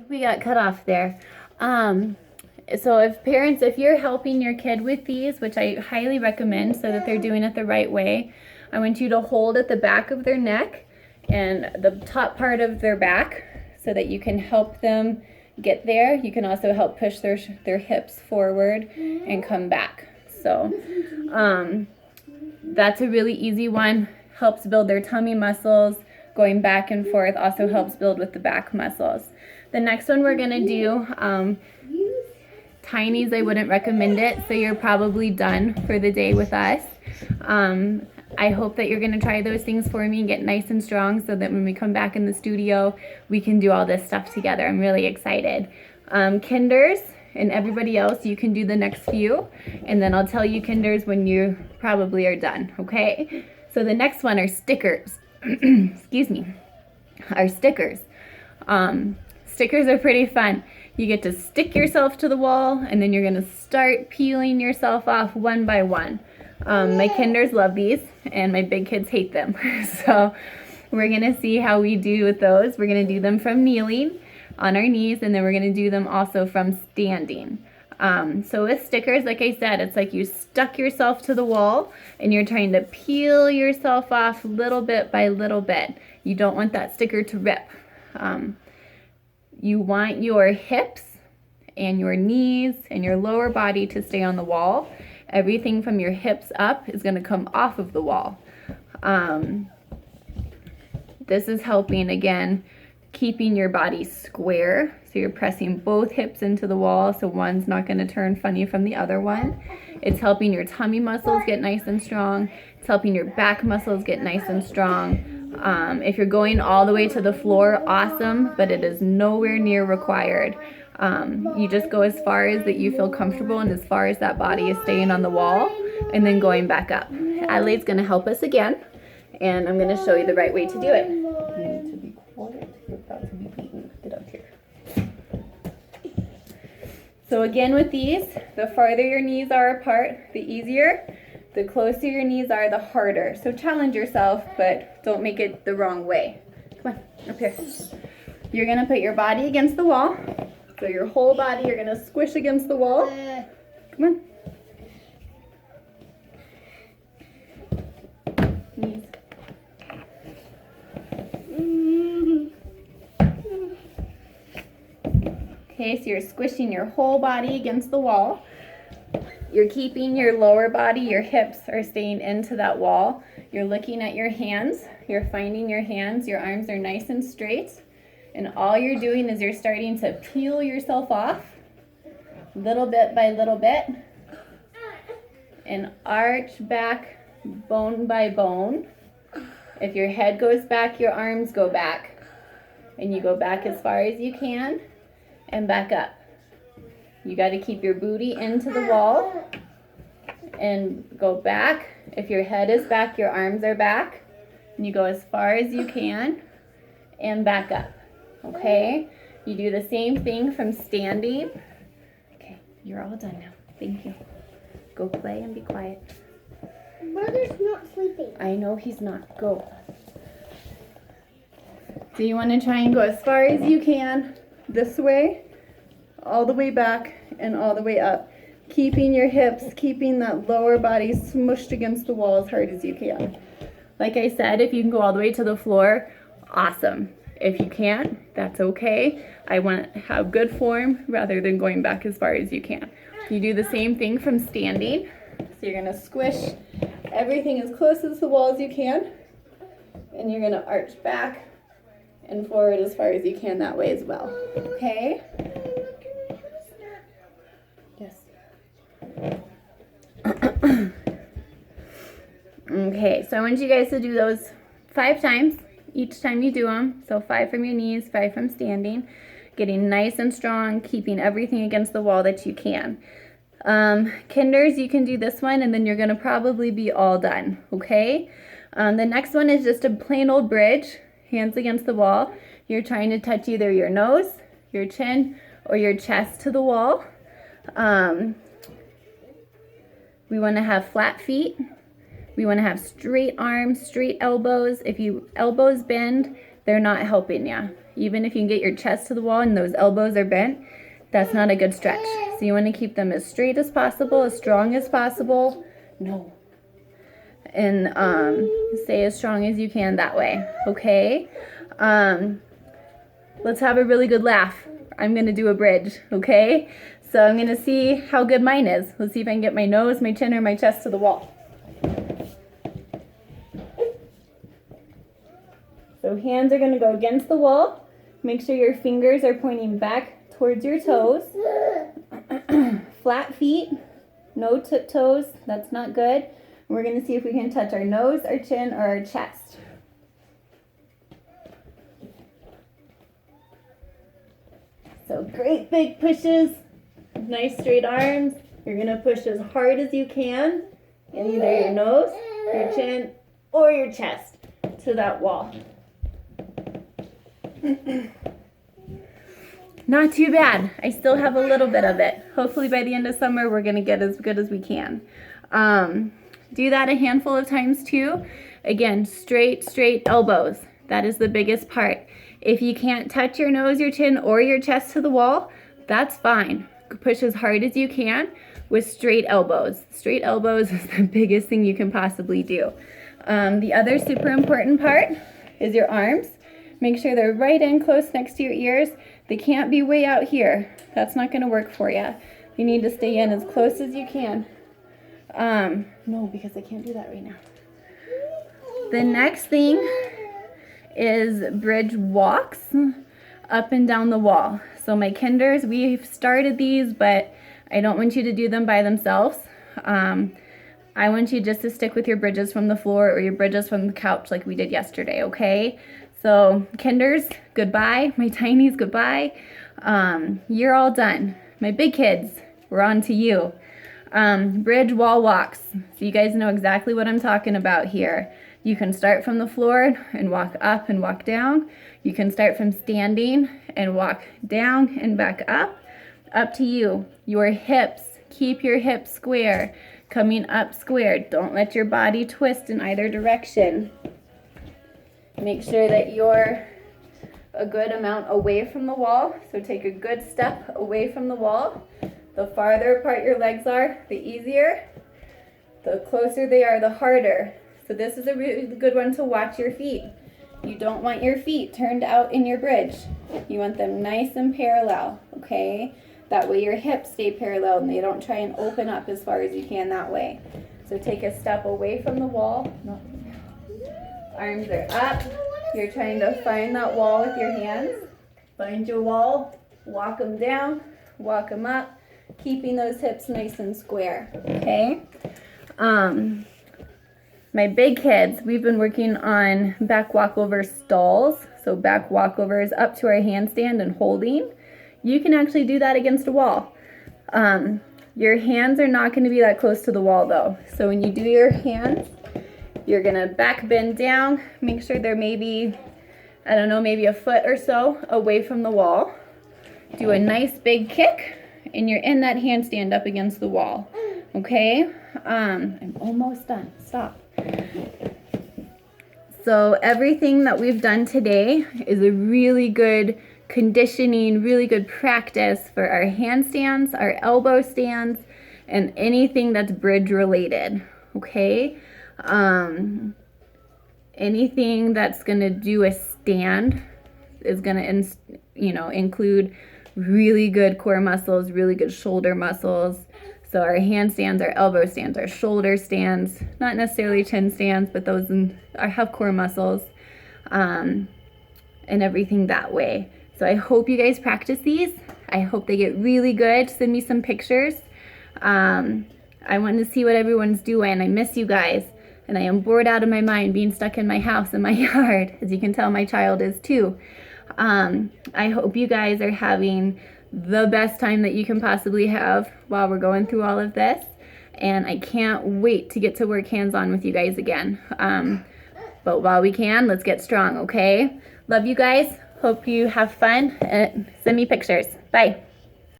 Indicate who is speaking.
Speaker 1: We got cut off there. So if parents, if you're helping your kid with these, which I highly recommend so that they're doing it the right way, I want you to hold at the back of their neck and the top part of their back so that you can help them get there. You can also help push their hips forward and come back. So that's a really easy one. Helps build their tummy muscles. Going back and forth also helps build with the back muscles. The next one we're gonna do, Tinies, I wouldn't recommend it, so you're probably done for the day with us. I hope that you're gonna try those things for me and get nice and strong so that when we come back in the studio, we can do all this stuff together. I'm really excited. Kinders and everybody else, you can do the next few, and then I'll tell you Kinders when you probably are done, okay? So the next one are stickers. Excuse me, are stickers. Stickers are pretty fun. You get to stick yourself to the wall and then you're gonna start peeling yourself off one by one. My kinders love these and my big kids hate them. So we're gonna see how we do with those. We're gonna do them from kneeling on our knees, and then we're gonna do them also from standing. So with stickers, like I said, it's like you stuck yourself to the wall and you're trying to peel yourself off little bit by little bit. You don't want that sticker to rip. You want your hips and your knees and your lower body to stay on the wall. Everything from your hips up is going to come off of the wall. This is helping, again, keeping your body square. So you're pressing both hips into the wall so one's not going to turn funny from the other one. It's helping your tummy muscles get nice and strong. It's helping your back muscles get nice and strong. If you're going all the way to the floor, awesome, but it is nowhere near required. You just go as far as that you feel comfortable and as far as that body is staying on the wall and then going back up. Adelaide's going to help us again, and I'm going to show you the right way to do it. You need to be quiet. You're about to be beaten. Get up here. So again with these, the farther your knees are apart, the easier. The closer your knees are, the harder. So challenge yourself, but don't make it the wrong way. Come on, up here. You're gonna put your body against the wall. So your whole body, you're gonna squish against the wall. Come on. Knees. Okay, so you're squishing your whole body against the wall. You're keeping your lower body, your hips are staying into that wall. You're looking at your hands. You're finding your hands. Your arms are nice and straight. And all you're doing is you're starting to peel yourself off little bit by little bit and arch back bone by bone. If your head goes back, your arms go back. And you go back as far as you can and back up. You got to keep your booty into the wall and go back. If your head is back, your arms are back. And you go as far as you can and back up. Okay? You do the same thing from standing. Okay, you're all done now. Thank you. Go play and be quiet.
Speaker 2: Brother's not sleeping.
Speaker 1: I know he's not. Go. So you want to try and go as far as you can this way, all the way back and all the way up, keeping your hips, keeping that lower body smushed against the wall as hard as you can. Like I said, if you can go all the way to the floor, awesome. If you can't, that's okay. I want to have good form rather than going back as far as you can. You do the same thing from standing. So you're going to squish everything as close to the wall as you can, and you're going to arch back and forward as far as you can that way as well. Okay? Yes. Okay, so I want you guys to do those 5 times each time you do them. So 5 from your knees, 5 from standing. Getting nice and strong, keeping everything against the wall that you can. Kinders, you can do this one and then you're going to probably be all done. Okay? The next one is just a plain old bridge. Hands against the wall. You're trying to touch either your nose, your chin, or your chest to the wall. We want to have flat feet. We want to have straight arms, straight elbows. If you elbows bend, they're not helping you. Even if you can get your chest to the wall and those elbows are bent, that's not a good stretch. So you want to keep them as straight as possible, as strong as possible. No. And stay as strong as you can that way, okay? Let's have a really good laugh. I'm going to do a bridge, okay? So I'm going to see how good mine is. Let's see if I can get my nose, my chin, or my chest to the wall. So hands are going to go against the wall. Make sure your fingers are pointing back towards your toes. Flat feet, no tiptoes. That's not good. We're going to see if we can touch our nose, our chin, or our chest. So great big pushes, nice straight arms. You're going to push as hard as you can in either your nose, your chin, or your chest to that wall. Not too bad. I still have a little bit of it. Hopefully by the end of summer we're going to get as good as we can. Do that a handful of times too. Again, straight elbows. That is the biggest part. If you can't touch your nose, your chin, or your chest to the wall, that's fine. Push as hard as you can with straight elbows. Straight elbows is the biggest thing you can possibly do. The other super important part is your arms. Make sure they're right in close next to your ears. They can't be way out here. That's not going to work for you. You need to stay in as close as you can. No, because I can't do that right now. The next thing is bridge walks up and down the wall. So my kinders, we've started these, but I don't want you to do them by themselves. I want you just to stick with your bridges from the floor or your bridges from the couch like we did yesterday, okay? So kinders, goodbye. My tinies, goodbye. You're all done. My big kids, we're on to you. Bridge wall walks. So you guys know exactly what I'm talking about here. You can start from the floor and walk up and walk down. You can start from standing and walk down and back up. Up to you. Your hips, keep your hips square. Coming up square. Don't let your body twist in either direction. Make sure that you're a good amount away from the wall. So take a good step away from the wall. The farther apart your legs are, the easier. The closer they are, the harder. So this is a really good one to watch your feet. You don't want your feet turned out in your bridge. You want them nice and parallel, okay? That way your hips stay parallel and they don't try and open up as far as you can that way. So take a step away from the wall. No. Arms are up. You're trying to find that wall with your hands. Find your wall, walk them down, walk them up, keeping those hips nice and square, okay? My big kids, we've been working on back walkover stalls. So back walkovers up to our handstand and holding. You can actually do that against a wall. Your hands are not going to be that close to the wall though. So when you do your hands, you're going to back bend down. Make sure they're maybe, I don't know, maybe a foot or so away from the wall. Do a nice big kick and you're in that handstand up against the wall. Okay? I'm almost done. Stop. So everything that we've done today is a really good conditioning, really good practice for our handstands, our elbow stands, and anything that's bridge related, okay? Anything that's gonna do a stand is gonna, include really good core muscles, really good shoulder muscles. So our handstands, our elbow stands, our shoulder stands, not necessarily chin stands, but those have core muscles, and everything that way. So I hope you guys practice these. I hope they get really good. Send me some pictures. I want to see what everyone's doing. I miss you guys. And I am bored out of my mind being stuck in my house in my yard. As you can tell, my child is too. I hope you guys are having the best time that you can possibly have while we're going through all of this. And I can't wait to get to work hands-on with you guys again. But while we can, let's get strong, okay? Love you guys. Hope you have fun. Send me pictures. Bye.